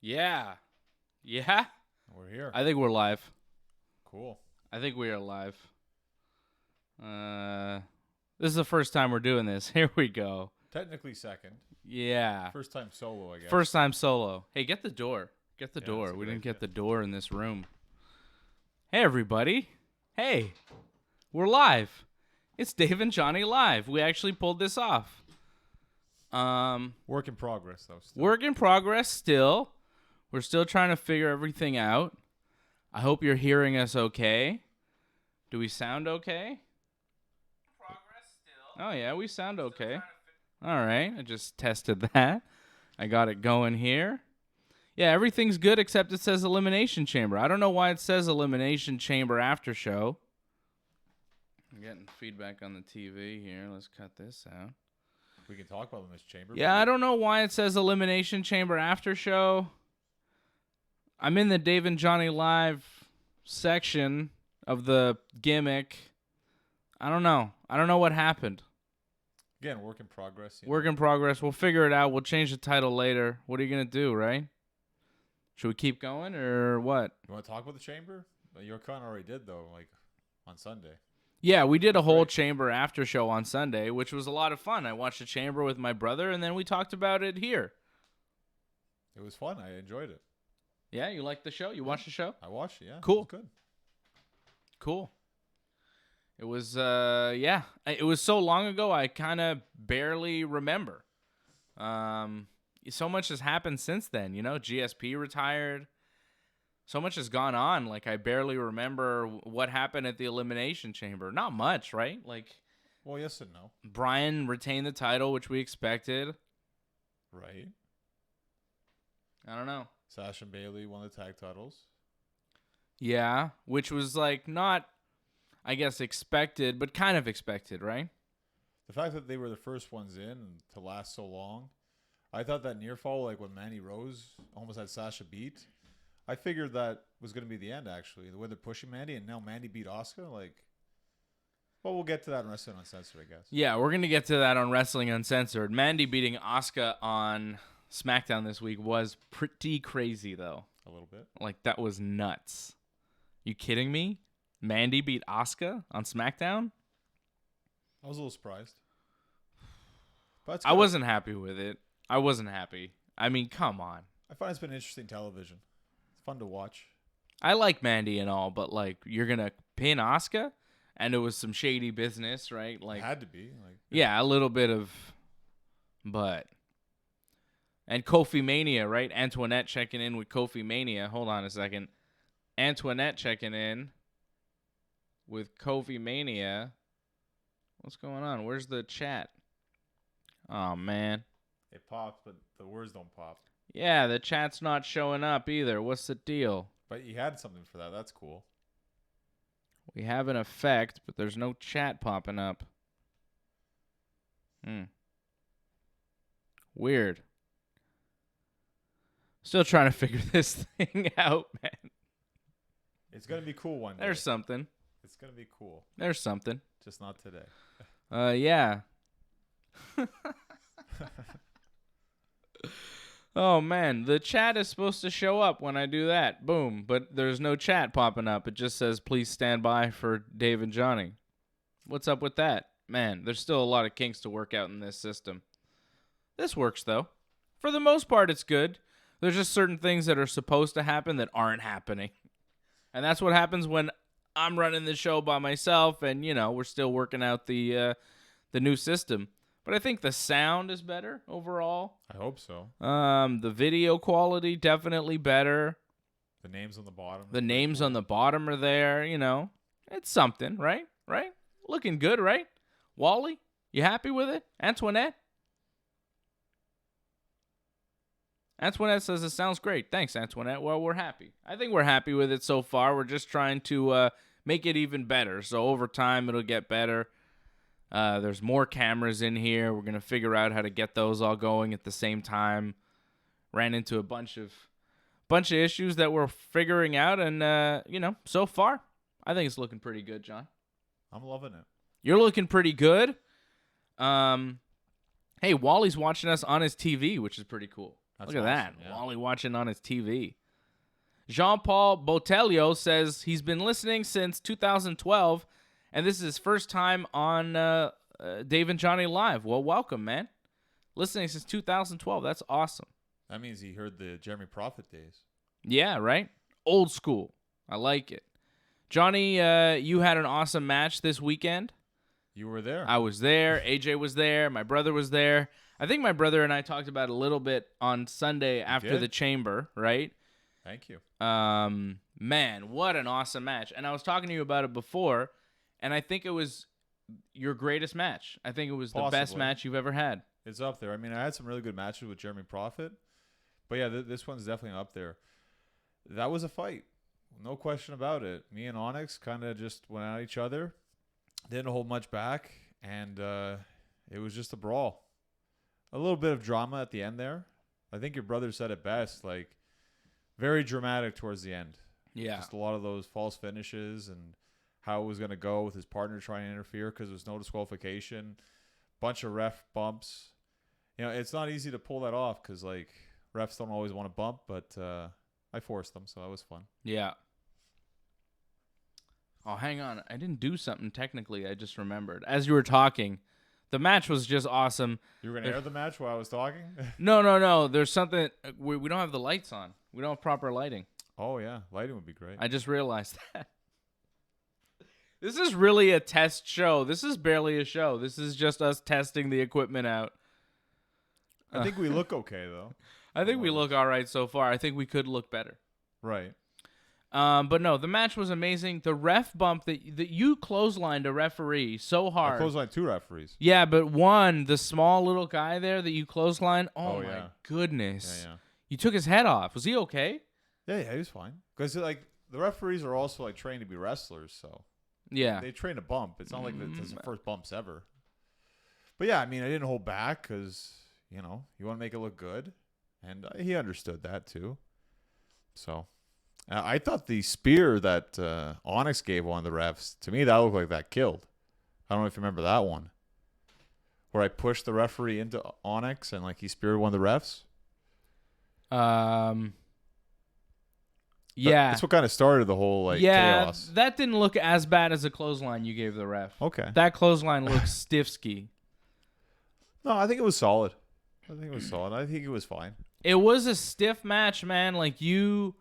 Yeah. Yeah? We're here. I think we're live. Cool. I think we are live. This is the first time we're doing this. Here we go. Technically second. Yeah. First time solo, I guess. First time solo. Hey, get the door. Get the door. that's a We good didn't idea. get the door in this room. Hey, everybody. Hey. We're live. It's Dave and Johnny live. We actually pulled this off. Work in progress, though. Still. Work in progress still. We're still trying to figure everything out. I hope you're hearing us okay. Do we sound okay? Progress still. Oh, yeah, we sound okay. All right, I just tested that. I got it going here. Yeah, everything's good except it says Elimination Chamber. I don't know why it says Elimination Chamber after show. I'm getting feedback on the TV here. Let's cut this out. We can talk about this chamber. Yeah, I don't know why it says Elimination Chamber after show. I'm in the Dave and Johnny Live section of the gimmick. I don't know. I don't know what happened. Again, work in progress. Work in progress. We'll figure it out. We'll change the title later. What are you going to do, right? Should we keep going or what? You want to talk about the chamber? Your con already did, though, like on Sunday. Yeah, we did a whole chamber after show on Sunday, which was a lot of fun. I watched the chamber with my brother, and then we talked about it here. It was fun. I enjoyed it. Yeah, you liked the show? You watched the show? I watched it, yeah. Cool. It was good. Cool. It was, yeah. It was so long ago, I kind of barely remember. So much has happened since then, you know? GSP retired. So much has gone on. Like, I barely remember what happened at the Elimination Chamber. Not much, right? Like, Well, yes and no. Brian retained the title, which we expected. Right. I don't know. Sasha and Bailey won the tag titles. Yeah, which was, like, not, I guess, expected, but kind of expected, right? The fact that they were the first ones in to last so long. I thought that near fall, like when Mandy Rose almost had Sasha beat, I figured that was going to be the end, actually. The way they're pushing Mandy, and now Mandy beat Asuka, like... Well, we'll get to that in Wrestling Uncensored, I guess. Yeah, we're going to get to that on Wrestling Uncensored. Mandy beating Asuka on SmackDown this week was pretty crazy, though. A little bit. Like, that was nuts. You kidding me? Mandy beat Asuka on SmackDown? I was a little surprised. But it's I good. wasn't happy with it. I wasn't happy. I mean, come on. I find it's been interesting television. It's fun to watch. I like Mandy and all, but, like, you're going to pin Asuka? And it was some shady business, right? Like, It had to be. Like, yeah, a little bit of, but. And Kofi Mania, right? Antoinette checking in with Kofi Mania. Hold on a second. Antoinette checking in with Kofi Mania. What's going on? Where's the chat? Oh, man. It pops, but the words don't pop. Yeah, the chat's not showing up either. What's the deal? But you had something for that. That's cool. We have an effect, but there's no chat popping up. Weird. Still trying to figure this thing out, man. It's going to be cool one day. There's something. It's going to be cool. There's something. Just not today. Yeah. Oh, man. The chat is supposed to show up when I do that. Boom. But there's no chat popping up. It just says, please stand by for Dave and Johnny. What's up with that? Man, there's still a lot of kinks to work out in this system. This works, though. For the most part, it's good. There's just certain things that are supposed to happen that aren't happening. And that's what happens when I'm running the show by myself and, you know, we're still working out the new system. But I think the sound is better overall. I hope so. The video quality definitely better. The names on the bottom. The names on the bottom are there, you know. It's something, right? Right? Looking good, right? Wally, you happy with it? Antoinette? Antoinette says it sounds great. Thanks, Antoinette. Well, we're happy. I think we're happy with it so far. We're just trying to make it even better. So over time, it'll get better. There's more cameras in here. We're going to figure out how to get those all going at the same time. Ran into a bunch of issues that we're figuring out. And, you know, so far, I think it's looking pretty good, John. I'm loving it. You're looking pretty good. Hey, Wally's watching us on his TV, which is pretty cool. Look at that. Yeah. Wally watching on his TV. Jean-Paul Botelho says he's been listening since 2012, and this is his first time on Dave and Johnny Live. Well, welcome, man. Listening since 2012. That's awesome. That means he heard the Jeremy Prophet days. Yeah, right? Old school. I like it. Johnny, you had an awesome match this weekend. You were there. I was there. AJ was there. My brother was there. I think my brother and I talked about it a little bit on Sunday after the Chamber, right? Thank you. Man, what an awesome match. And I was talking to you about it before, and I think it was your greatest match. I think it was the best match you've ever had. It's up there. I mean, I had some really good matches with Jeremy Prophet. But yeah, this one's definitely up there. That was a fight. No question about it. Me and Onyx kind of just went at each other. Didn't hold much back. And it was just a brawl. A little bit of drama at the end there. I think your brother said it best. Like, very dramatic towards the end. Yeah. Just a lot of those false finishes and how it was going to go with his partner trying to interfere because there was no disqualification. Bunch of ref bumps. You know, it's not easy to pull that off because, like, refs don't always want to bump, but I forced them, so that was fun. Yeah. Oh, hang on. I didn't do something technically. I just remembered. As you were talking, the match was just awesome. You were going to air the match while I was talking? No. There's something. We don't have the lights on. We don't have proper lighting. Oh, yeah. Lighting would be great. I just realized that. This is really a test show. This is barely a show. This is just us testing the equipment out. I think we look okay, though. I think we look all right so far. I think we could look better. Right. But no, the match was amazing. The ref bump that you clotheslined a referee so hard. I clotheslined 2 referees. Yeah, but one, the small little guy there that you clotheslined. Oh my goodness. Yeah. You took his head off. Was he okay? Yeah, he was fine. Because, like, the referees are also, like, trained to be wrestlers, so. Yeah. They train to bump. It's not like it's the first bumps ever. But, yeah, I mean, I didn't hold back because, you know, you want to make it look good. And he understood that, too. So, I thought the spear that Onyx gave one of the refs, to me, that looked like that killed. I don't know if you remember that one. Where I pushed the referee into Onyx and, like, he speared one of the refs. Yeah. That's what kind of started the whole, like, chaos. Yeah, that didn't look as bad as the clothesline you gave the ref. Okay. That clothesline looked stiff-ski. No, I think it was solid. I think it was fine. It was a stiff match, man. Like, you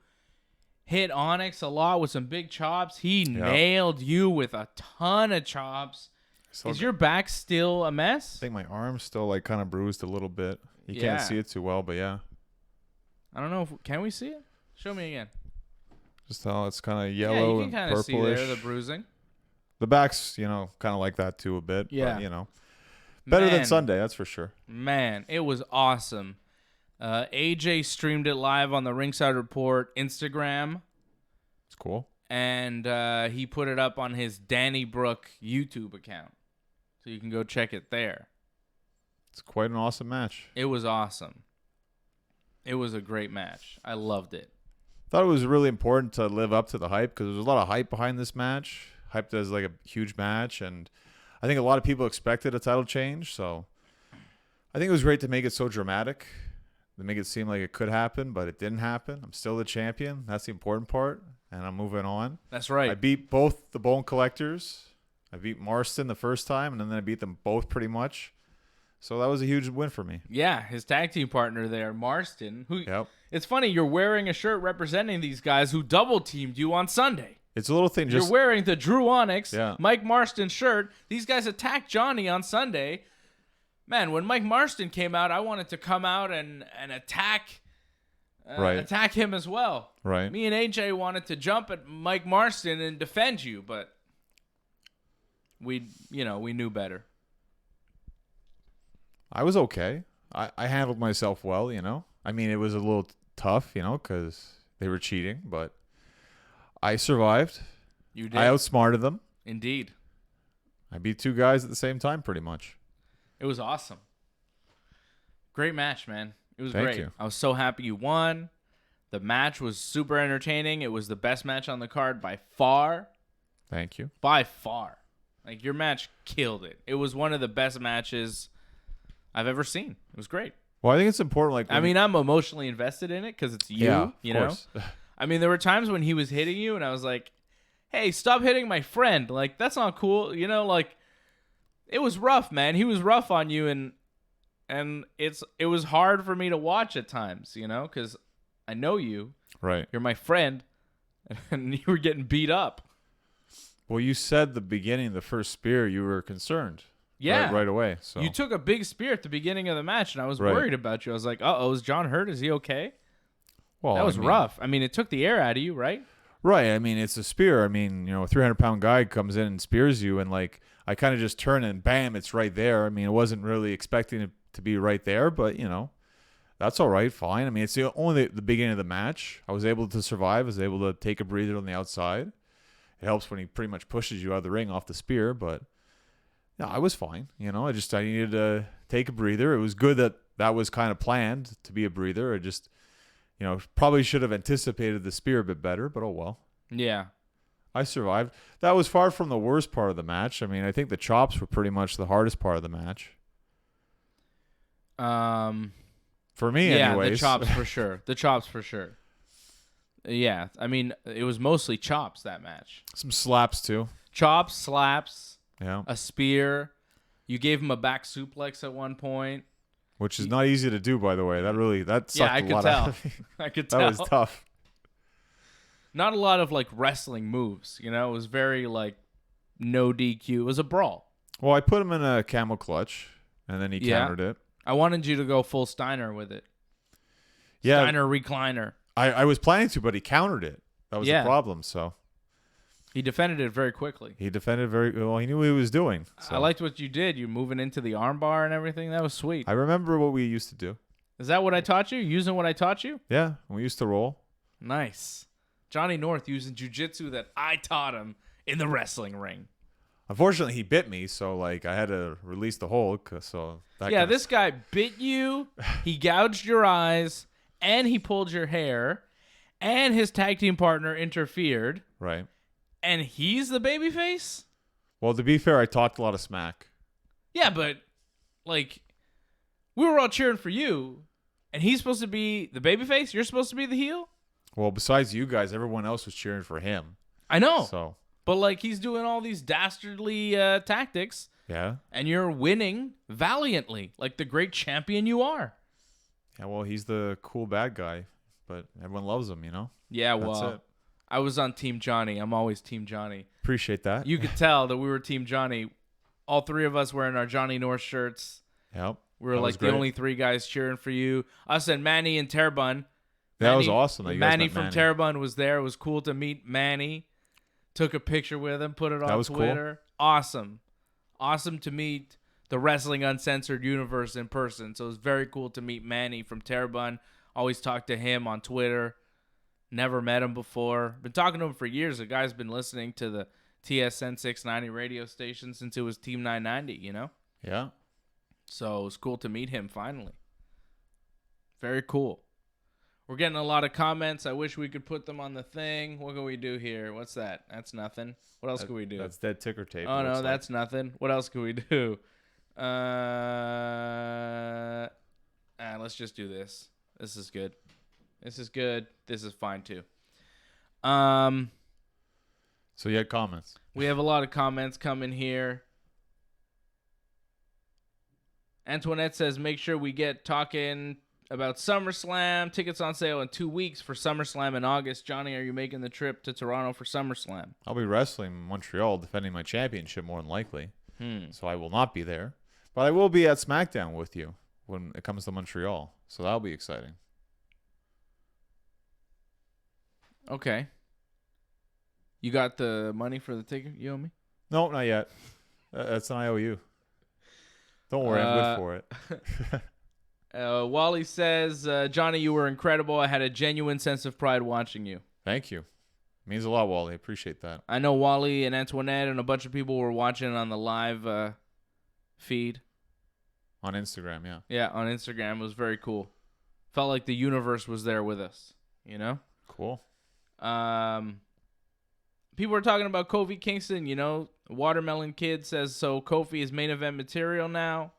hit Onyx a lot with some big chops. He nailed you with a ton of chops. Is your back still a mess? I think my arm's still, like, kind of bruised a little bit. You can't see it too well, but yeah. I don't know. Can we see it? Show me again. Just how it's kind of yellow and purplish. Yeah, you can kind of see there the bruising. The back's, you know, kind of like that too a bit. Yeah. But, you know, better than Sunday, that's for sure. Man, it was awesome. AJ streamed it live on the Ringside Report Instagram. It's cool. And he put it up on his Danny Brook YouTube account. So you can go check it there. It's quite an awesome match. It was awesome. It was a great match. I loved it. Thought it was really important to live up to the hype because there's a lot of hype behind this match. Hyped as like a huge match, and I think a lot of people expected a title change. So I think it was great to make it so dramatic, to make it seem like it could happen, but it didn't happen. I'm still the champion. That's the important part, and I'm moving on. That's right. I beat both the Bone Collectors. I beat Marston the first time, and then I beat them both pretty much. So that was a huge win for me. Yeah, his tag team partner there, Marston. Yep. It's funny, you're wearing a shirt representing these guys who double-teamed you on Sunday. It's a little thing. You're wearing the Drew Onyx, Yeah. Mike Marston shirt. These guys attacked Johnny on Sunday. Man, when Mike Marston came out, I wanted to come out and attack him as well. Right. Me and AJ wanted to jump at Mike Marston and defend you, but we knew better. I was okay. I handled myself well, you know. I mean, it was a little tough, you know, because they were cheating, but I survived. You did. I outsmarted them. Indeed. I beat 2 guys at the same time, pretty much. It was awesome. Great match, man. It was Thank great. you. I was so happy you won. The match was super entertaining. It was the best match on the card by far. Thank you. By far. Like, your match killed it. It was one of the best matches I've ever seen. It was great. Well, I think it's important. Like, I mean, I'm emotionally invested in it because it's you. yeah, you of know. course. I mean, there were times when he was hitting you, and I was like, "Hey, stop hitting my friend! Like, that's not cool." You know, like it was rough, man. He was rough on you, and it was hard for me to watch at times. You know, because I know you. Right. You're my friend, and you were getting beat up. Well, you said the beginning of the first spear you were concerned. Yeah. Right away. So You took a big spear at the beginning of the match, and I was Right. worried about you. I was like, "Uh-oh, is John hurt? Is he okay?" well, That was I mean, rough. I mean, it took the air out of you, right? Right. I mean, it's a spear. I mean, a 300-pound guy comes in and spears you, and like I kind of just turn and bam, it's right there. I mean, I wasn't really expecting it to be right there, but that's all right, fine. I mean, it's only the beginning of the match. I was able to survive. I was able to take a breather on the outside. It helps when he pretty much pushes you out of the ring off the spear, but yeah, I was fine. I needed to take a breather. It was good that was kind of planned to be a breather. I just, probably should have anticipated the spear a bit better, but oh well. Yeah. I survived. That was far from the worst part of the match. I mean, I think the chops were pretty much the hardest part of the match. For me, yeah, anyways. the chops for sure. The chops for sure. Yeah, I mean, it was mostly chops that match. Some slaps too. Chops, slaps, Yeah. a spear. You gave him a back suplex at one point. Which is not easy to do, by the way. That sucked Yeah, I a could lot tell. out of me. I could tell. That was tough. Not a lot of like wrestling moves. It was very like no DQ. It was a brawl. Well, I put him in a camel clutch, and then he countered it. I wanted you to go full Steiner with it. Yeah. Steiner recliner. I was planning to, but he countered it. That was the problem. So he defended it very quickly. he defended very well. He knew what he was doing. So. I liked what you did. You moving into the armbar and everything. That was sweet. I remember what we used to do. Is that what I taught you? Using what I taught you? Yeah, we used to roll. Nice. Johnny North using jiu-jitsu that I taught him in the wrestling ring. Unfortunately, he bit me, so I had to release the hold. So this guy bit you. He gouged your eyes, and he pulled your hair, and his tag team partner interfered. Right. And he's the babyface? Well, to be fair, I talked a lot of smack. Yeah, but we were all cheering for you, and he's supposed to be the babyface. You're supposed to be the heel. Well, besides you guys, everyone else was cheering for him. I know. So, but he's doing all these dastardly tactics. Yeah. And you're winning valiantly, like the great champion you are. Yeah, well, he's the cool bad guy, but everyone loves him, Yeah, That's well, it. I was on Team Johnny. I'm always Team Johnny. Appreciate that. You could tell that we were Team Johnny. All three of us wearing our Johnny North shirts. Yep. We were like the only three guys cheering for you. Us and Manny and Terrebonne. That was awesome. That you guys Manny met from Manny. Terrebonne was there. It was cool to meet Manny. Took a picture with him, put it That on was cool. Twitter. Awesome. Awesome to meet the Wrestling Uncensored universe in person. So it was very cool to meet Manny from Terrebonne. Always talk to him on Twitter. Never met him before. Been talking to him for years. The guy's been listening to the TSN 690 radio station since it was Team 990, Yeah. So it was cool to meet him finally. Very cool. We're getting a lot of comments. I wish we could put them on the thing. What can we do here? What's that? That's nothing. What else can we do? That's dead ticker tape. Oh, it no, looks that's nothing. What else can we do? Let's just do this. This is good. This is good. This is fine, too. So you had comments. We have a lot of comments coming here. Antoinette says, make sure we get talking about SummerSlam. Tickets on sale in 2 weeks for SummerSlam in August. Johnny, are you making the trip to Toronto for SummerSlam? I'll be wrestling in Montreal, defending my championship more than likely. So I will not be there. But I will be at SmackDown with you when it comes to Montreal. So that'll be exciting. Okay. You got the money for the ticket you owe me? No, not yet. That's an IOU. Don't worry, I'm good for it. Wally says, Johnny, you were incredible. I had a genuine sense of pride watching you. Thank you. Means a lot, Wally. Appreciate that. I know Wally and Antoinette and a bunch of people were watching on the live feed. On Instagram, yeah. Yeah, on Instagram. It was very cool. Felt like the universe was there with us, Cool. People were talking about Kofi Kingston, Watermelon Kid says, so Kofi is main event material now.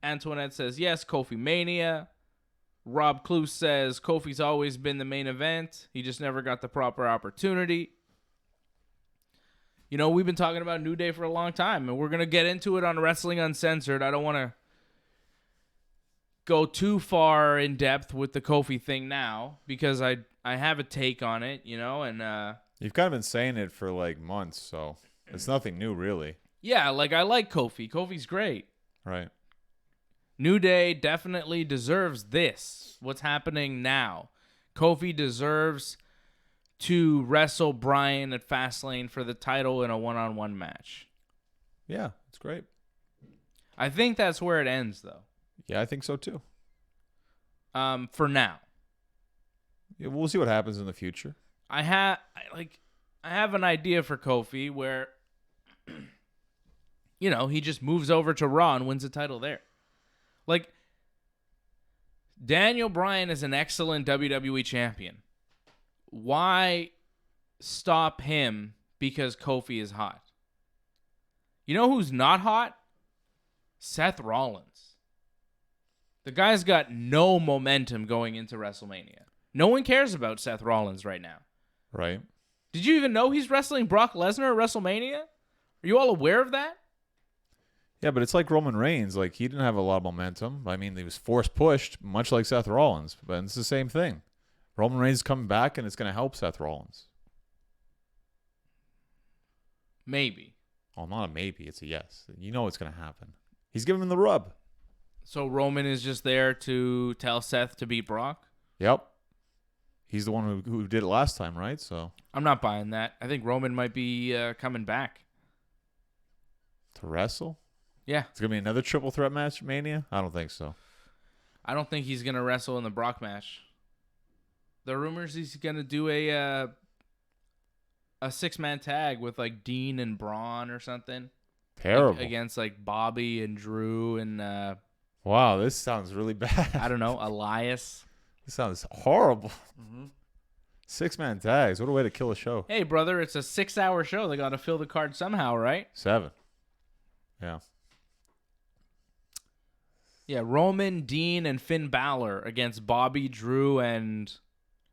Antoinette says, yes, Kofi Mania. Rob Clue says, Kofi's always been the main event. He just never got the proper opportunity. You know, we've been talking about New Day for a long time, and we're going to get into it on Wrestling Uncensored. I don't want to go too far in depth with the Kofi thing now because I have a take on it, you know, and you've kind of been saying it for like months, so it's nothing new, really. Yeah, like I like Kofi. Kofi's great. Right. New Day definitely deserves this. What's happening now? Kofi deserves to wrestle Bryan at Fastlane for the title in a one-on-one match. Yeah, it's great. I think that's where it ends, though. Yeah, I think so too. For now. Yeah, we'll see what happens in the future. I have an idea for Kofi where, you know, he just moves over to Raw and wins the title there. Like, Daniel Bryan is an excellent WWE champion. Why stop him because Kofi is hot? You know who's not hot? Seth Rollins. The guy's got no momentum going into WrestleMania. No one cares about Seth Rollins right now. Right. Did you even know he's wrestling Brock Lesnar at WrestleMania? Are you all aware of that? Yeah, but it's like Roman Reigns. Like, he didn't have a lot of momentum. I mean, he was force pushed, much like Seth Rollins. But it's the same thing. Roman Reigns is coming back, and it's going to help Seth Rollins. Maybe. Oh, not a maybe. It's a yes. You know it's going to happen. He's giving him the rub. So Roman is just there to tell Seth to beat Brock? Yep. He's the one who did it last time, right? So I'm not buying that. I think Roman might be coming back. To wrestle? Yeah. It's going to be another triple threat match, Mania? I don't think so. I don't think he's going to wrestle in the Brock match. The rumors he's going to do a 6-man tag with like Dean and Braun or something. Terrible. Like, against like Bobby and Drew and wow, this sounds really bad. I don't know, Elias. This sounds horrible. Mm-hmm. 6-man tags. What a way to kill a show. Hey, brother, it's a 6-hour show. They got to fill the card somehow, right? 7. Yeah. Yeah, Roman, Dean, and Finn Balor against Bobby, Drew, and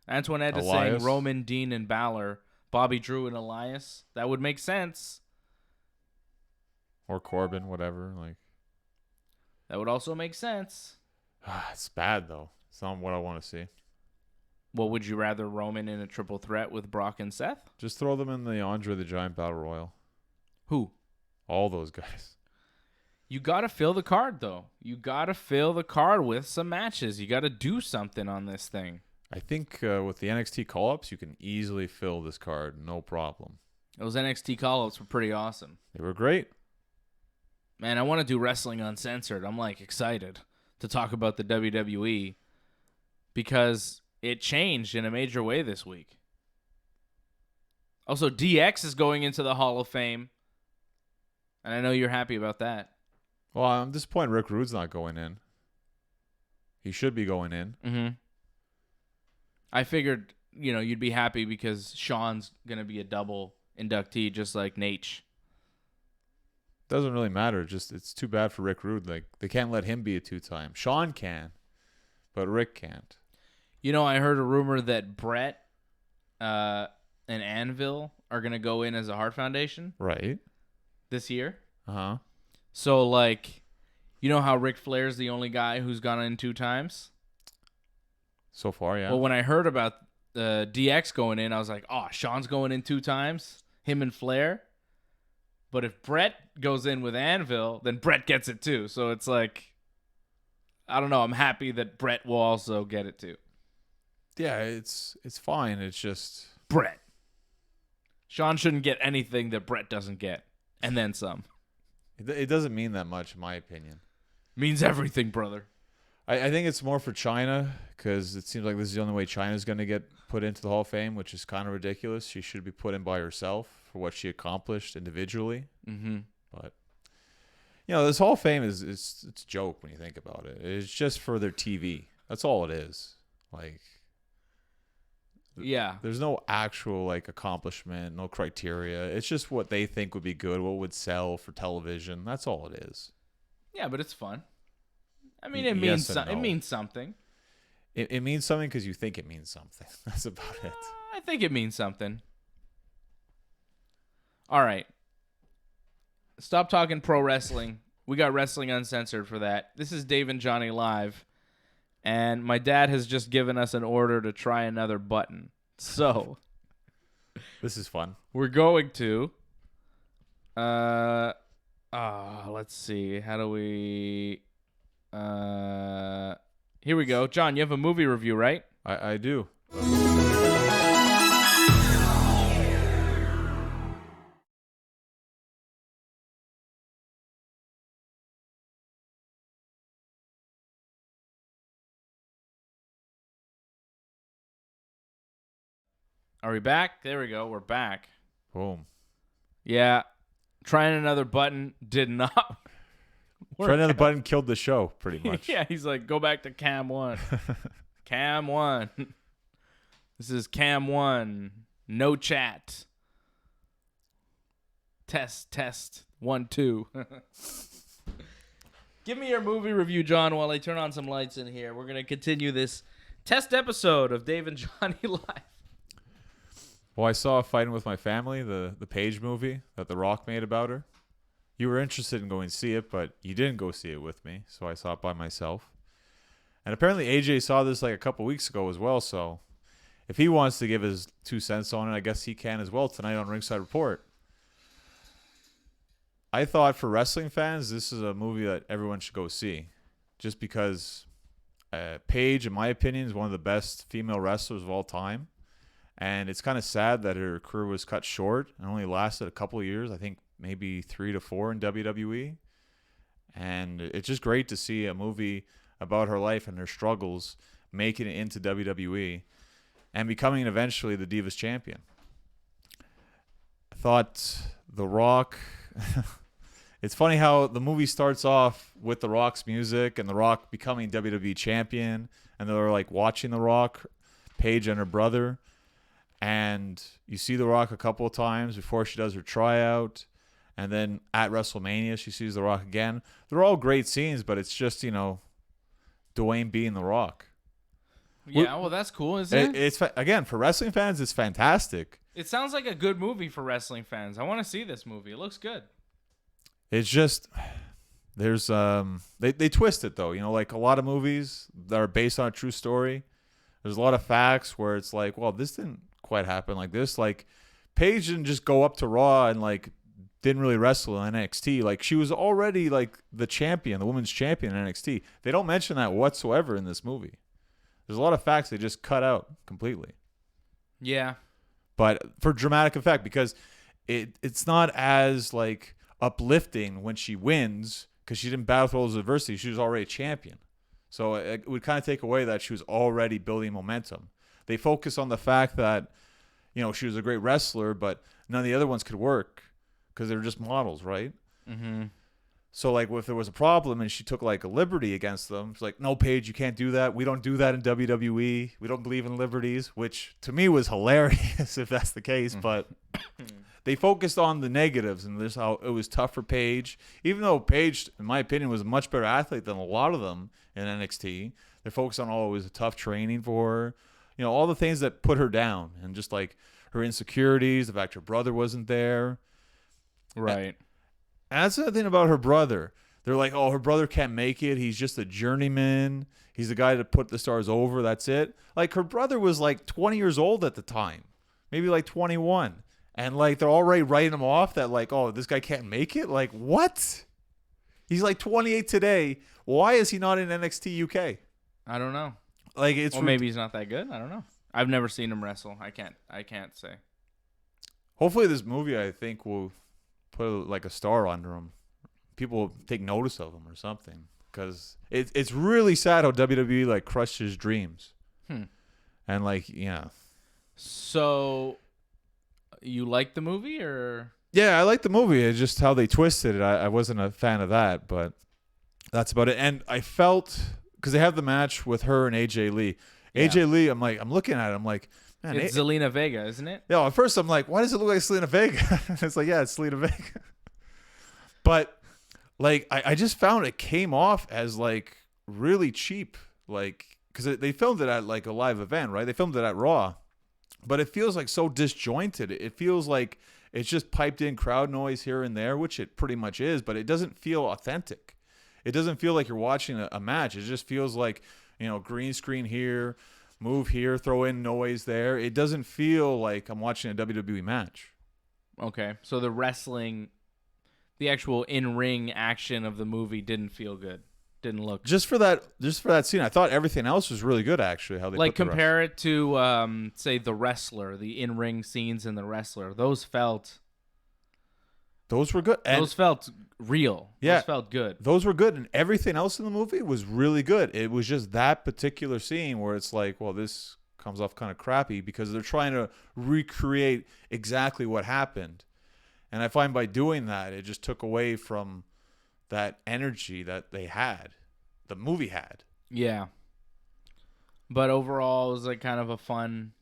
Antoinette is saying Roman, Dean, and Balor. Bobby, Drew, and Elias. That would make sense. Or Corbin, whatever. Like, that would also make sense. It's bad, though. It's not what I want to see. Well, would you rather Roman in a triple threat with Brock and Seth? Just throw them in the Andre the Giant Battle Royal. Who? All those guys. You got to fill the card, though. You got to fill the card with some matches. You got to do something on this thing. I think with the NXT call-ups, you can easily fill this card. No problem. Those NXT call-ups were pretty awesome. They were great. Man, I want to do Wrestling Uncensored. I'm, like, excited to talk about the WWE because it changed in a major way this week. Also, DX is going into the Hall of Fame, and I know you're happy about that. Well, I'm disappointed Rick Rude's not going in. He should be going in. Mm-hmm. I figured, you know, you'd be happy because Sean's going to be a double inductee just like Nate. Doesn't really matter. Just it's too bad for Rick Rude. Like, they can't let him be a 2-time. Sean can, but Rick can't. You know, I heard a rumor that Brett and Anvil are going to go in as a Heart Foundation. Right. This year. Uh-huh. So, like, you know how Ric Flair's the only guy who's gone in 2 times? So far, yeah. Well, when I heard about DX going in, I was like, oh, Sean's going in 2 times? Him and Flair? But if Brett goes in with Anvil, then Brett gets it too. So it's like, I don't know. I'm happy that Brett will also get it too. Yeah, it's fine. It's just Brett. Sean shouldn't get anything that Brett doesn't get. And then some. It doesn't mean that much, in my opinion. Means everything, brother. I think it's more for China because it seems like this is the only way China's going to get put into the Hall of Fame, which is kind of ridiculous. She should be put in by herself for what she accomplished individually. Mm-hmm. But, you know, this Hall of Fame it's a joke when you think about it. It's just for their TV. That's all it is. Like, yeah. There's no actual, like, accomplishment, no criteria. It's just what they think would be good, what would sell for television. That's all it is. Yeah, but it's fun. I mean, it means it means something. It means something because you think it means something. That's about it. I think it means something. All right. Stop talking pro wrestling. We got Wrestling Uncensored for that. This is Dave and Johnny Live. And my dad has just given us an order to try another button. So. This is fun. We're going to. Let's see. How do we. Here we go. John, you have a movie review, right? I do. Are we back? There we go. We're back. Boom. Yeah. Trying another button did not. Trying another button killed the show, pretty much. Yeah, he's like, go back to Cam 1. Cam 1. This is Cam 1. No chat. Test. 1, 2. Give me your movie review, John, while I turn on some lights in here. We're going to continue this test episode of Dave and Johnny Live. Well, I saw Fighting with My Family, the Paige movie that The Rock made about her. You were interested in going to see it, but you didn't go see it with me, so I saw it by myself. And apparently AJ saw this like a couple weeks ago as well, so if he wants to give his 2 cents on it, I guess he can as well tonight on Ringside Report. I thought for wrestling fans, this is a movie that everyone should go see, just because Paige, in my opinion, is one of the best female wrestlers of all time. And it's kind of sad that her career was cut short and only lasted a couple of years. I think maybe 3 to 4 in WWE. And it's just great to see a movie about her life and her struggles making it into WWE and becoming eventually the Divas Champion. I thought The Rock... It's funny how the movie starts off with The Rock's music and The Rock becoming WWE Champion. And they're like watching The Rock, Paige and her brother. And you see The Rock a couple of times before she does her tryout. And then at WrestleMania, she sees The Rock again. They're all great scenes, but it's just, Dwayne being The Rock. Yeah, well, that's cool, isn't it? Again, for wrestling fans, it's fantastic. It sounds like a good movie for wrestling fans. I want to see this movie. It looks good. It's just, there's, they twist it, though. Like a lot of movies that are based on a true story. There's a lot of facts where it's like, well, this didn't quite happen like this. Like Paige didn't just go up to Raw and like didn't really wrestle in NXT. Like she was already like the champion, the women's champion in NXT. They don't mention that whatsoever in this movie. There's a lot of facts they just cut out completely. Yeah. But for dramatic effect, because it's not as like uplifting when she wins because she didn't battle through all those adversity. She was already a champion. So it would kind of take away that she was already building momentum. They focus on the fact that, she was a great wrestler, but none of the other ones could work because they were just models, right? Mm-hmm. So, like, if there was a problem and she took, like, a liberty against them, it's like, no, Paige, you can't do that. We don't do that in WWE. We don't believe in liberties, which to me was hilarious if that's the case. But they focused on the negatives and this how it was tough for Paige. Even though Paige, in my opinion, was a much better athlete than a lot of them in NXT, they're focused on, it was a tough training for her. All the things that put her down and just like her insecurities, the fact her brother wasn't there. Right. And that's the thing about her brother. They're like, oh, her brother can't make it. He's just a journeyman. He's the guy to put the stars over. That's it. Like her brother was like 20 years old at the time, maybe like 21. And like they're already writing him off that like, oh, this guy can't make it. Like what? He's like 28 today. Why is he not in NXT UK? I don't know. Like it's maybe he's not that good. I don't know. I've never seen him wrestle. I can't say. Hopefully this movie, I think, will put like a star under him. People will take notice of him or something. Because it's really sad how WWE like crushed his dreams. And like, yeah. So you like the movie or? Yeah, I like the movie. It's just how they twisted it. I wasn't a fan of that, but that's about it. And I felt, because they have the match with her and AJ Lee. Yeah. AJ Lee, I'm looking at it. I'm like, man. It's Zelina Vega, isn't it? Yeah, at first I'm like, why does it look like Selena Vega? It's like, yeah, it's Selena Vega. But like, I just found it came off as like really cheap, like, because they filmed it at like a live event, right? They filmed it at Raw, but it feels like so disjointed. It feels like it's just piped in crowd noise here and there, which it pretty much is, but it doesn't feel authentic. It doesn't feel like you're watching a match. It just feels like, green screen here, move here, throw in noise there. It doesn't feel like I'm watching a WWE match. Okay, so the wrestling, the actual in-ring action of the movie didn't feel good. Didn't look just for that scene. I thought everything else was really good, actually. How they like put compare it to say The Wrestler, the in-ring scenes in The Wrestler. Those were good. And those felt real. Yeah, those felt good. Those were good, and everything else in the movie was really good. It was just that particular scene where it's like, well, this comes off kind of crappy because they're trying to recreate exactly what happened. And I find by doing that, it just took away from that energy that the movie had. Yeah. But overall, it was like kind of a fun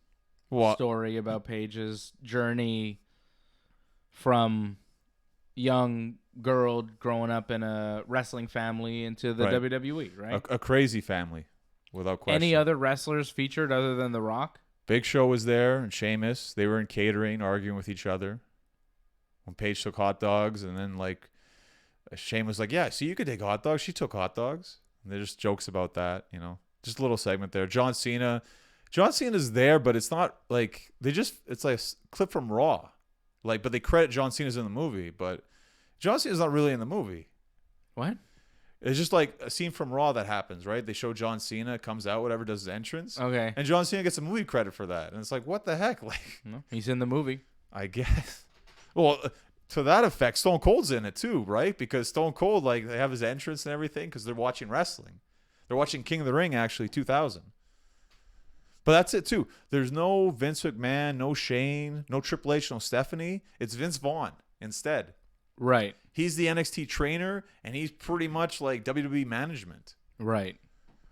story about Paige's journey from young girl growing up in a wrestling family into the WWE, right? A crazy family, without question. Any other wrestlers featured other than The Rock? Big Show was there and Sheamus. They were in catering, arguing with each other. When Paige took hot dogs, and then like Shane was like, yeah, see, you could take hot dogs. She took hot dogs. And they're just jokes about that, Just a little segment there. John Cena's there, but it's not like it's like a clip from Raw. Like, but they credit John Cena's in the movie, but John Cena's not really in the movie. What? It's just like a scene from Raw that happens, right? They show John Cena comes out, whatever, does his entrance. Okay. And John Cena gets a movie credit for that. And it's like, what the heck? Like, no, he's in the movie. I guess. Well, to that effect, Stone Cold's in it too, right? Because Stone Cold, like, they have his entrance and everything because they're watching wrestling. They're watching King of the Ring, actually, 2000. But that's it too. There's no Vince McMahon, no Shane, no Triple H, no Stephanie. It's Vince Vaughn instead. Right. He's the NXT trainer, and he's pretty much like WWE management. Right.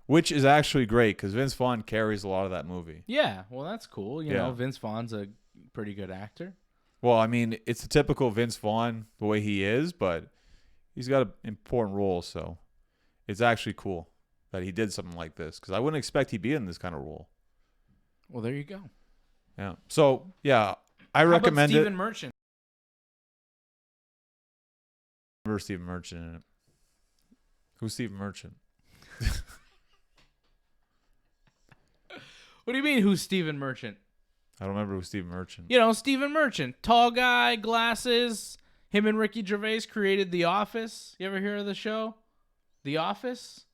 Which is actually great because Vince Vaughn carries a lot of that movie. Yeah, well, that's cool. You know, Vince Vaughn's a pretty good actor. Well, I mean, it's a typical Vince Vaughn the way he is, but he's got an important role, so it's actually cool that he did something like this because I wouldn't expect he'd be in this kind of role. Well, there you go. Yeah. So, yeah, I recommend it. Stephen Merchant? Remember Stephen Merchant in it. Who's Stephen Merchant? What do you mean, who's Stephen Merchant? I don't remember who Stephen Merchant. You know, Stephen Merchant. Tall guy, glasses. Him and Ricky Gervais created The Office. You ever hear of the show? The Office?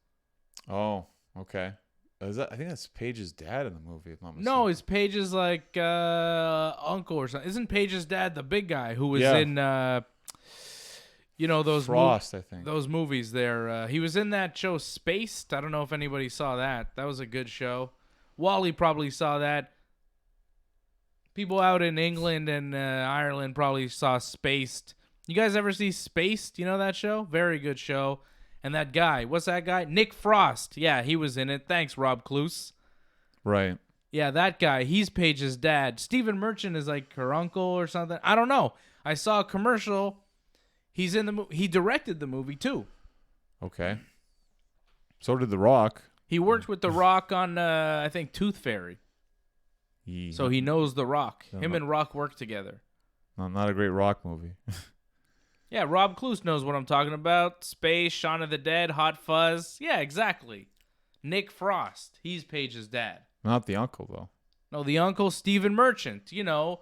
Oh, okay. I think that's Paige's dad in the movie, if I'm not mistaken. No, it's Paige's like uncle or something. Isn't Paige's dad the big guy who was in those Frost, I think. Those movies there. He was in that show Spaced. I don't know if anybody saw that. That was a good show. Wally probably saw that. People out in England and Ireland probably saw Spaced. You guys ever see Spaced? You know that show? Very good show. And that guy, what's that guy? Nick Frost. Yeah, he was in it. Thanks, Rob Cluse. Right. Yeah, that guy. He's Paige's dad. Stephen Merchant is like her uncle or something. I don't know. I saw a commercial. He's in the movie. He directed the movie too. Okay. So did The Rock. He worked with The Rock on, I think, Tooth Fairy. Yeah. So he knows The Rock. Him and Rock work together. Not a great Rock movie. Yeah, Rob Cluse knows what I'm talking about. Space, Shaun of the Dead, Hot Fuzz. Yeah, exactly. Nick Frost. He's Paige's dad. Not the uncle, though. No, the uncle, Stephen Merchant. You know,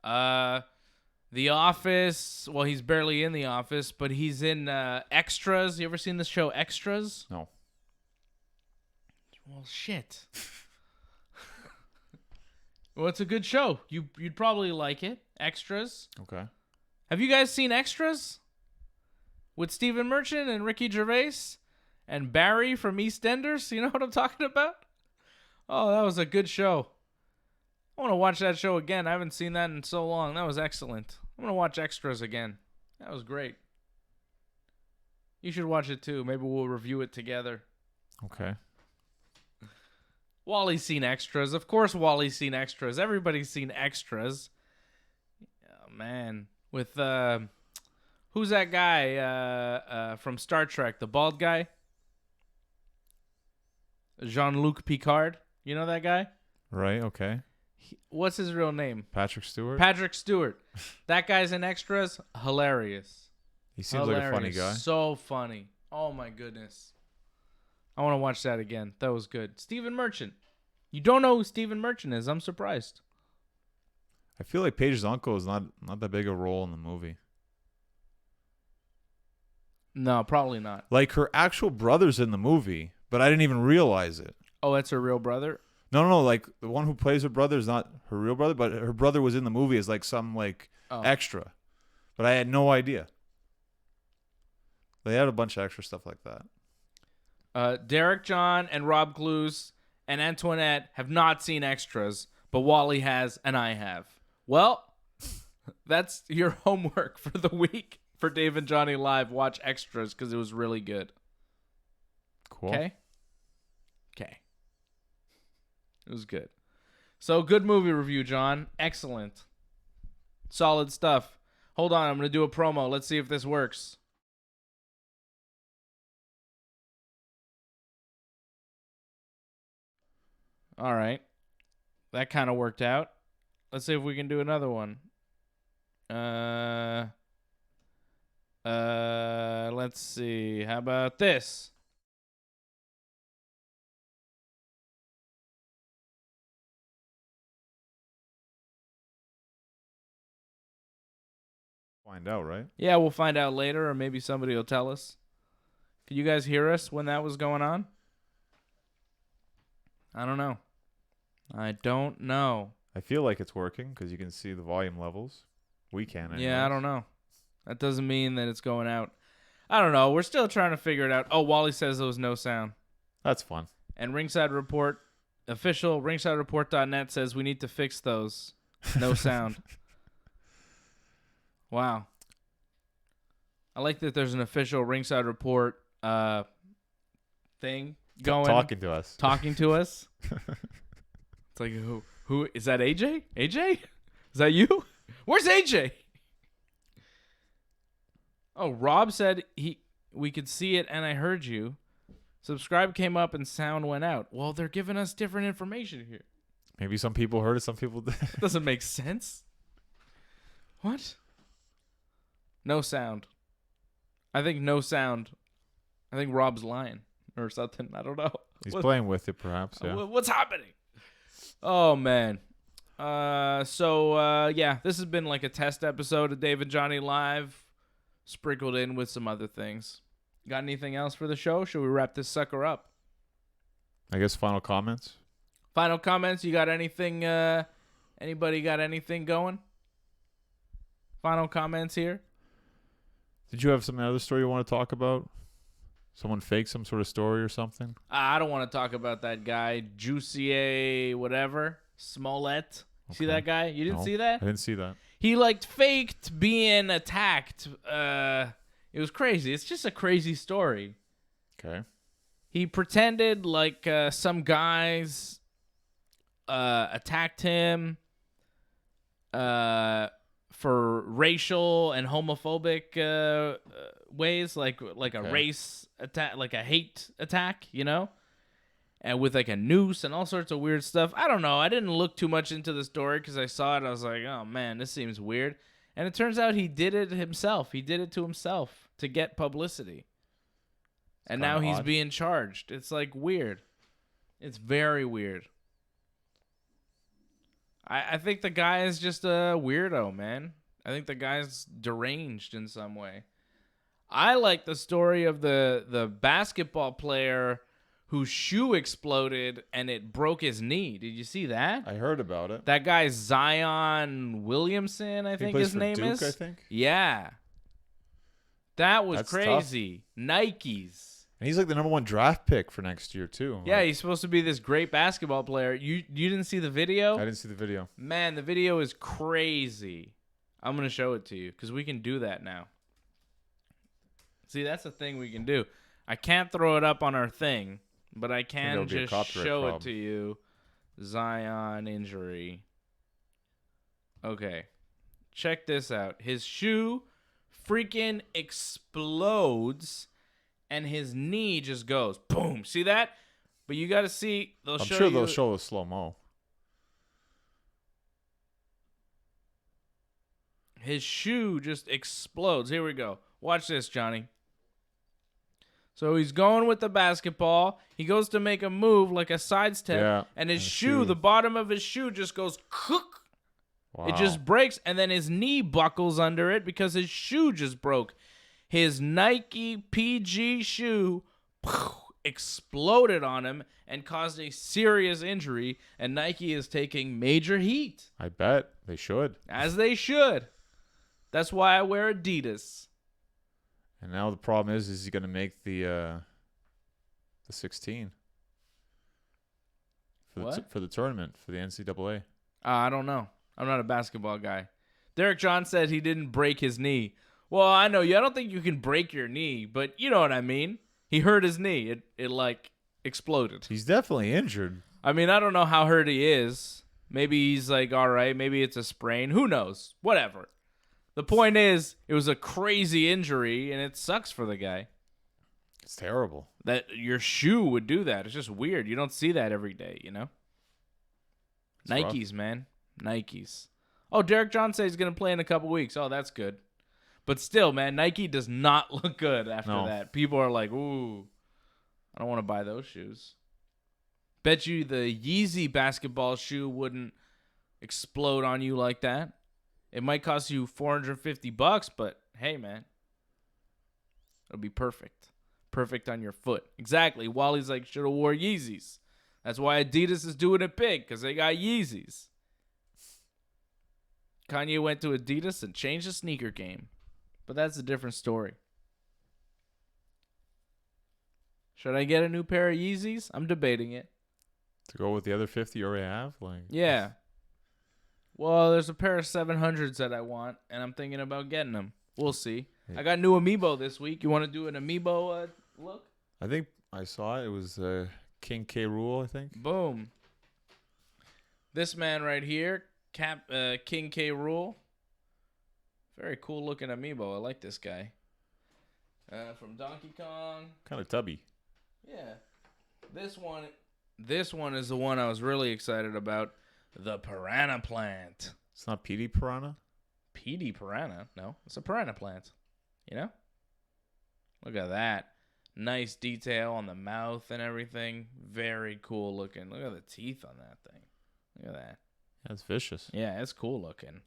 The Office. Well, he's barely in The Office, but he's in Extras. You ever seen this show, Extras? No. Well, shit. Well, it's a good show. You'd probably like it. Extras. Okay. Have you guys seen Extras? With Stephen Merchant and Ricky Gervais and Barry from EastEnders? You know what I'm talking about? Oh, that was a good show. I want to watch that show again. I haven't seen that in so long. That was excellent. I'm going to watch Extras again. That was great. You should watch it too. Maybe we'll review it together. Okay. Wally's seen Extras. Of course Wally's seen Extras. Everybody's seen Extras. Oh, man. With, who's that guy from Star Trek? The bald guy? Jean-Luc Picard. You know that guy? Right. Okay. What's his real name? Patrick Stewart. Patrick Stewart. That guy's in Extras. Hilarious. He seems like a funny guy. So funny. Oh my goodness. I want to watch that again. That was good. Stephen Merchant. You don't know who Stephen Merchant is. I'm surprised. I feel like Paige's uncle is not that big a role in the movie. No, probably not. Like her actual brother's in the movie, but I didn't even realize it. Oh, that's her real brother? No. Like the one who plays her brother is not her real brother, but her brother was in the movie as like some extra. But I had no idea. They had a bunch of extra stuff like that. Derrick, John, and Rob Clues and Antoinette have not seen Extras, but Wally has and I have. Well, that's your homework for the week for Dave and Johnny Live. Watch Extras because it was really good. Cool. Okay. It was good. So, good movie review, John. Excellent. Solid stuff. Hold on, I'm going to do a promo. Let's see if this works. All right. That kind of worked out. Let's see if we can do another one. Let's see. How about this? Find out, right? Yeah, we'll find out later, or maybe somebody will tell us. Could you guys hear us when that was going on? I don't know. I feel like it's working because you can see the volume levels. We can. Anyways. Yeah, I don't know. That doesn't mean that it's going out. I don't know. We're still trying to figure it out. Oh, Wally says there was no sound. That's fun. And Ringside Report, official ringsidereport.net says we need to fix those. No sound. Wow. I like that there's an official Ringside Report thing going. Talking to us. It's like, who is that? AJ? AJ? Is that you? Where's AJ? Oh, Rob said we could see it and I heard you. Subscribe came up and sound went out. Well, they're giving us different information here. Maybe some people heard it, some people did. Doesn't make sense. What? No sound. I think no sound. I think Rob's lying or something. I don't know. He's playing with it, perhaps. Yeah. What's happening? Oh, man. Yeah, this has been like a test episode of Dave and Johnny Live, sprinkled in with some other things. Got anything else for the show? Should we wrap this sucker up? I guess final comments. Final comments. You got anything? Anybody got anything going? Final comments here. Did you have some other story you want to talk about? Someone faked some sort of story or something? I don't want to talk about that guy, Juicy whatever, Smollett. Okay. See that guy? You didn't see that? I didn't see that. He faked being attacked. It was crazy. It's just a crazy story. Okay. He pretended like some guys attacked him for racial and homophobic ways, like a race attack, like a hate attack, and with like a noose and all sorts of weird stuff. I don't know. I didn't look too much into the story because I saw it. I was like, oh man, this seems weird. And it turns out he did it himself. He did it to himself to get publicity. And now he's being charged. It's like weird. It's very weird. I think the guy is just a weirdo, man. I think the guy's deranged in some way. I like the story of the basketball player whose shoe exploded and it broke his knee. Did you see that? I heard about it. That guy Zion Williamson, I think his name is. I think. Yeah. That's That's crazy. Tough. Nikes. And he's like the number 1 draft pick for next year, too. Yeah, he's supposed to be this great basketball player. You didn't see the video? I didn't see the video. Man, the video is crazy. I'm going to show it to you because we can do that now. See, that's the thing we can do. I can't throw it up on our thing, but I can just show it to you. Zion injury. Okay. Check this out. His shoe freaking explodes. And his knee just goes boom. See that? But you got to see. I'm sure they'll show a slow-mo. His shoe just explodes. Here we go. Watch this, Johnny. So he's going with the basketball. He goes to make a move like a sidestep, and his shoe, the bottom of his shoe just goes cook. Wow. It just breaks, and then his knee buckles under it because his shoe just broke. His Nike PG shoe exploded on him and caused a serious injury, and Nike is taking major heat. I bet they should. As they should. That's why I wear Adidas. And now the problem is he going to make the 16 for the tournament for the NCAA? I don't know. I'm not a basketball guy. Derrick John said he didn't break his knee. Well, I know you. I don't think you can break your knee, but you know what I mean. He hurt his knee. It like exploded. He's definitely injured. I mean, I don't know how hurt he is. Maybe he's like, all right. Maybe it's a sprain. Who knows? Whatever. The point is, it was a crazy injury, and it sucks for the guy. It's terrible. That your shoe would do that. It's just weird. You don't see that every day, you know? It's Nikes, rough. Man. Nikes. Oh, Derrick John says he's going to play in a couple weeks. Oh, that's good. But still, man, Nike does not look good after that. People are like, ooh, I don't want to buy those shoes. Bet you the Yeezy basketball shoe wouldn't explode on you like that. It might cost you $450, but hey, man, it'll be perfect. Perfect on your foot. Exactly. Wally's like, should have wore Yeezys. That's why Adidas is doing it big, because they got Yeezys. Kanye went to Adidas and changed the sneaker game. But that's a different story. Should I get a new pair of Yeezys? I'm debating it. To go with the other 50 you already have? Yeah. Well, there's a pair of 700s that I want, and I'm thinking about getting them. We'll see. Yeah. I got new Amiibo this week. You want to do an Amiibo look? I think I saw it. It was King K. Rool, I think. Boom. This man right here, King K. Rool. Very cool looking Amiibo. I like this guy. From Donkey Kong. Kind of tubby. Yeah. This one is the one I was really excited about. The Piranha Plant. It's not Petey Piranha? Petey Piranha? No, it's a piranha plant. You know? Look at that. Nice detail on the mouth and everything. Very cool looking. Look at the teeth on that thing. Look at that. That's vicious. Yeah, it's cool looking.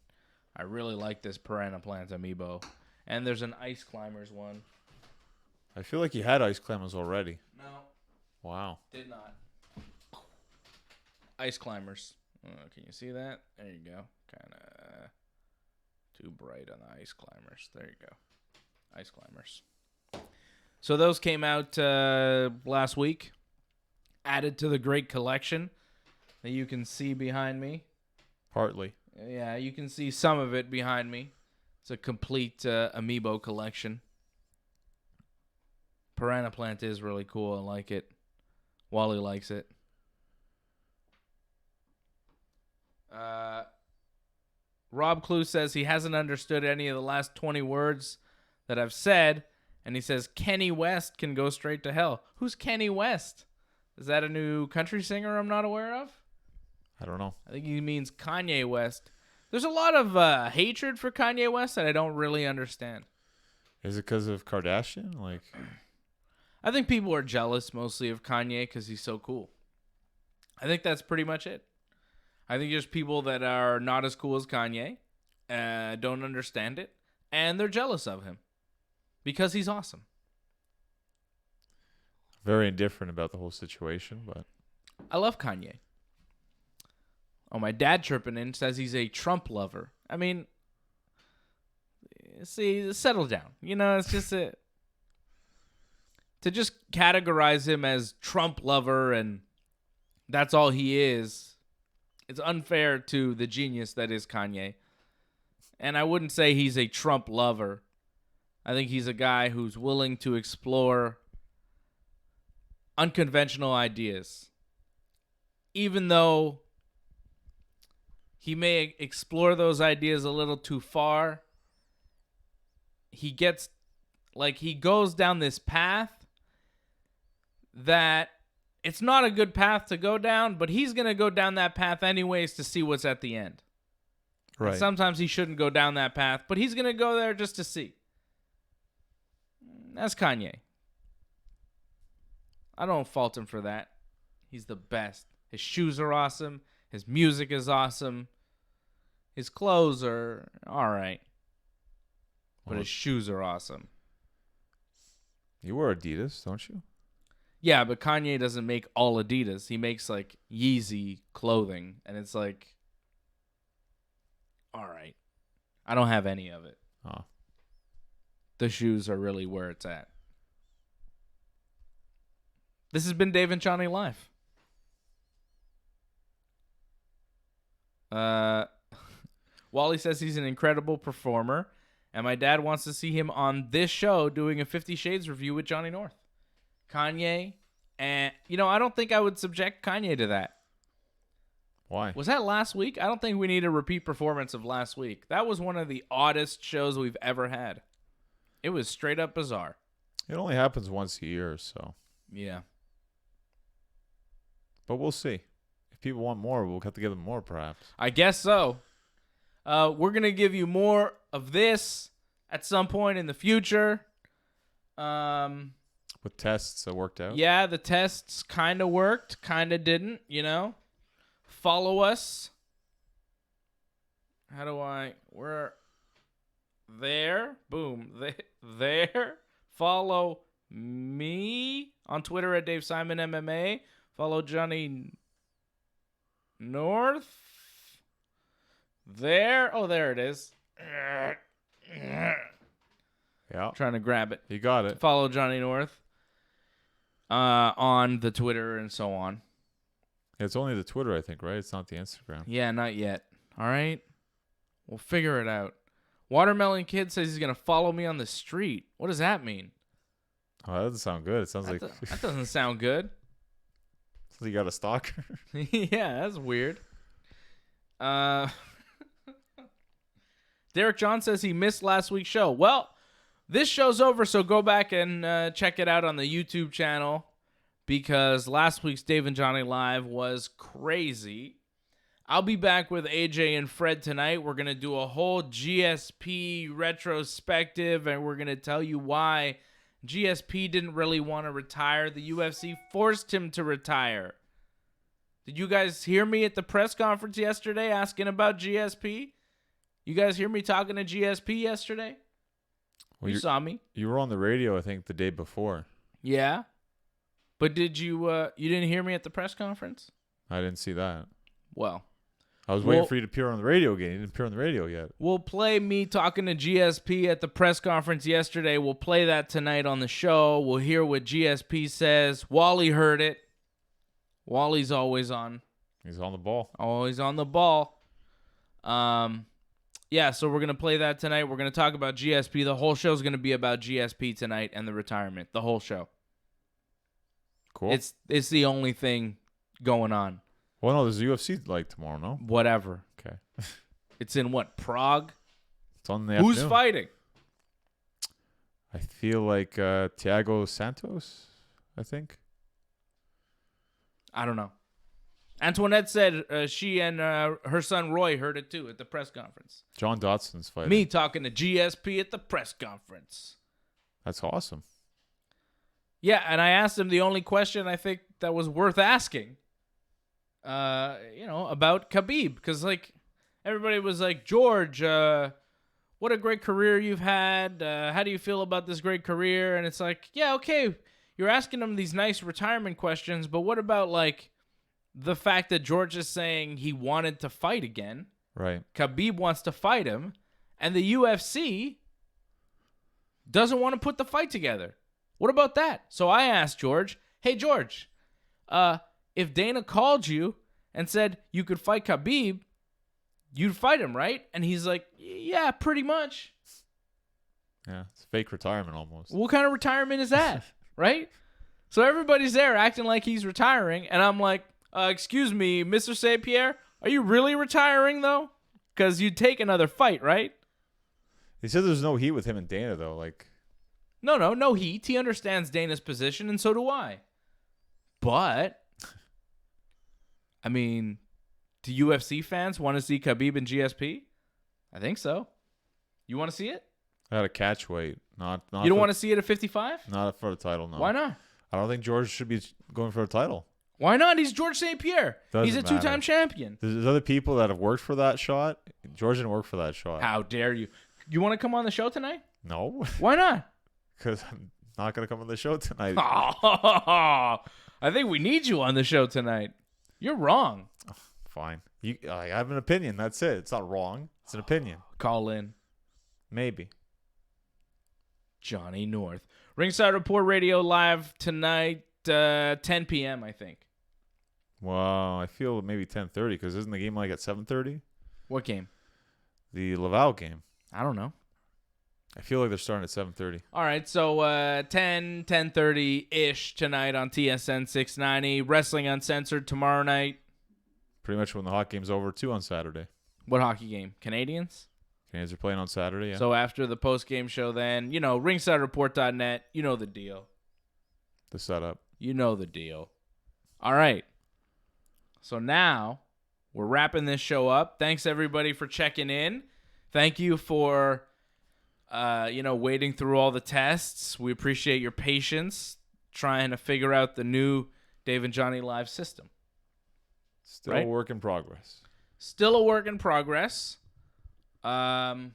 I really like this Piranha Plant Amiibo. And there's an Ice Climbers one. I feel like you had Ice Climbers already. No. Wow. Did not. Ice Climbers. Can you see that? There you go. Kind of too bright on the Ice Climbers. There you go. Ice Climbers. So those came out last week. Added to the great collection that you can see behind me. Partly. Yeah, you can see some of it behind me. It's a complete Amiibo collection. Piranha Plant is really cool. I like it. Wally likes it. Rob Clue says he hasn't understood any of the last 20 words that I've said, and he says Kanye West can go straight to hell. Who's Kanye West? Is that a new country singer I'm not aware of? I don't know. I think he means Kanye West. There's a lot of hatred for Kanye West that I don't really understand. Is it because of Kardashian? I think people are jealous mostly of Kanye because he's so cool. I think that's pretty much it. I think there's people that are not as cool as Kanye, don't understand it, and they're jealous of him because he's awesome. Very indifferent about the whole situation, but I love Kanye. Oh, my dad chirping in says he's a Trump lover. I mean, see, settle down. You know, it's just to just categorize him as Trump lover and that's all he is. It's unfair to the genius that is Kanye. And I wouldn't say he's a Trump lover. I think he's a guy who's willing to explore unconventional ideas. Even though he may explore those ideas a little too far, he goes down this path that it's not a good path to go down, but he's going to go down that path anyways to see what's at the end. Right. And sometimes he shouldn't go down that path, but he's going to go there just to see. That's Kanye. I don't fault him for that. He's the best. His shoes are awesome. His music is awesome. His clothes are all right. But his shoes are awesome. You wear Adidas, don't you? Yeah, but Kanye doesn't make all Adidas. He makes like Yeezy clothing. And it's like, all right. I don't have any of it. Oh. The shoes are really where it's at. This has been Dave and Johnny Live. Wally says he's an incredible performer, and my dad wants to see him on this show doing a 50 Shades review with Johnny North. Kanye, and I don't think I would subject Kanye to that. Why? Was that last week? I don't think we need a repeat performance of last week. That was one of the oddest shows we've ever had. It was straight up bizarre. It only happens once a year, so. Yeah. But we'll see. If people want more, we'll have to give them more, perhaps. I guess so. We're going to give you more of this at some point in the future. With tests that worked out? Yeah, the tests kind of worked, kind of didn't, Follow us. We're there. Boom. There. Follow me on Twitter at Dave Simon MMA. Follow Johnny North. There. Oh, there it is. Yeah. Trying to grab it. You got it. Follow Johnny North on the Twitter and so on. It's only the Twitter, I think, right? It's not the Instagram. Yeah, not yet. All right? We'll figure it out. Watermelon Kid says he's going to follow me on the street. What does that mean? Oh, that doesn't sound good. It sounds like... That doesn't sound good. So you got a stalker? Yeah, that's weird. Derrick John says he missed last week's show. Well, this show's over, so go back and check it out on the YouTube channel because last week's Dave and Johnny Live was crazy. I'll be back with AJ and Fred tonight. We're going to do a whole GSP retrospective, and we're going to tell you why GSP didn't really want to retire. The UFC forced him to retire. Did you guys hear me at the press conference yesterday asking about GSP? You guys hear me talking to GSP yesterday? Well, you saw me. You were on the radio, I think, the day before. Yeah? But did you didn't hear me at the press conference? I didn't see that. Well, I was waiting for you to appear on the radio again. You didn't appear on the radio yet. We'll play me talking to GSP at the press conference yesterday. We'll play that tonight on the show. We'll hear what GSP says. Wally heard it. Wally's always on. He's on the ball. Always on the ball. Yeah, so we're going to play that tonight. We're going to talk about GSP. The whole show's going to be about GSP tonight and the retirement. The whole show. Cool. It's the only thing going on. Well, no, there's a UFC like tomorrow, no? Whatever. Okay. It's in what, Prague? It's on the Who's afternoon. fighting? I feel like Thiago Santos, I think. I don't know. Antoinette said she and her son Roy heard it too at the press conference. John Dotson's fighting. Me talking to GSP at the press conference. That's awesome. Yeah, and I asked him the only question I think that was worth asking. About Khabib, because like everybody was like, George, what a great career you've had. How do you feel about this great career? And it's like, yeah, okay, you're asking him these nice retirement questions, but what about like the fact that George is saying he wanted to fight again? Right. Khabib wants to fight him, and the UFC doesn't want to put the fight together. What about that? So I asked George, hey, George, if Dana called you and said you could fight Khabib, you'd fight him, right? And he's like, yeah, pretty much. Yeah, it's fake retirement almost. What kind of retirement is that, right? So everybody's there acting like he's retiring, and I'm like, excuse me, Mr. St. Pierre, are you really retiring, though? Because you'd take another fight, right? He said there's no heat with him and Dana, though. Like, No heat. He understands Dana's position, and so do I. But, I mean, do UFC fans want to see Khabib and GSP? I think so. You want to see it? At a catch weight. Not You don't want to see it at 55? Not for the title, no. Why not? I don't think George should be going for a title. Why not? He's George St. Pierre. He's a two-time matter. champion. There's other people that have worked for that shot. George didn't work for that shot. How dare you? You want to come on the show tonight? No. Why not? Because I'm not going to come on the show tonight. I think we need you on the show tonight. You're wrong. Fine. I have an opinion. That's it. It's not wrong. It's an opinion. Call in. Maybe. Johnny North. Ringside Report Radio live tonight, 10 p.m., I think. Well, I feel maybe 10:30 because isn't the game like at 7:30? What game? The Laval game. I don't know. I feel like they're starting at 7:30. All right, so 10:30-ish tonight on TSN 690. Wrestling Uncensored tomorrow night. Pretty much when the hockey game's over, too, on Saturday. What hockey game? Canadians? Canadians are playing on Saturday, yeah. So after the post-game show then, ringsidereport.net, you know the deal. The setup. You know the deal. All right. So now we're wrapping this show up. Thanks, everybody, for checking in. Thank you for, wading through all the tests. We appreciate your patience trying to figure out the new Dave and Johnny Live system. Still a work in progress. Still a work in progress. But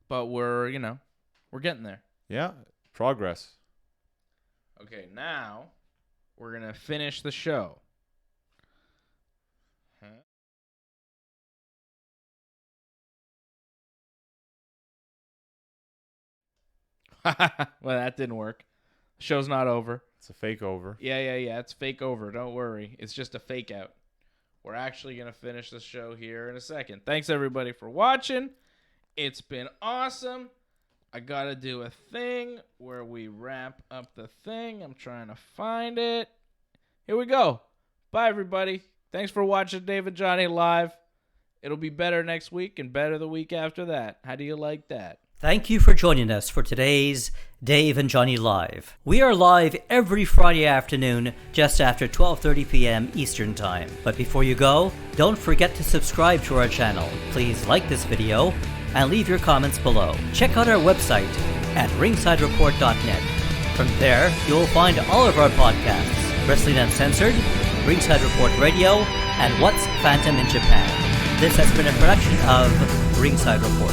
we're getting there. Yeah, progress. Okay, now we're going to finish the show. Well, that didn't work. Show's not over. It's a fake over. Yeah. It's fake over. Don't worry. It's just a fake out. We're actually going to finish the show here in a second. Thanks, everybody, for watching. It's been awesome. I got to do a thing where we wrap up the thing. I'm trying to find it. Here we go. Bye, everybody. Thanks for watching Dave and Johnny Live. It'll be better next week and better the week after that. How do you like that? Thank you for joining us for today's Dave and Johnny Live. We are live every Friday afternoon just after 12:30 p.m. Eastern Time. But before you go, don't forget to subscribe to our channel. Please like this video and leave your comments below. Check out our website at ringsidereport.net. From there, you'll find all of our podcasts, Wrestling Uncensored, Ringside Report Radio, and What's Phantom in Japan. This has been a production of Ringside Report.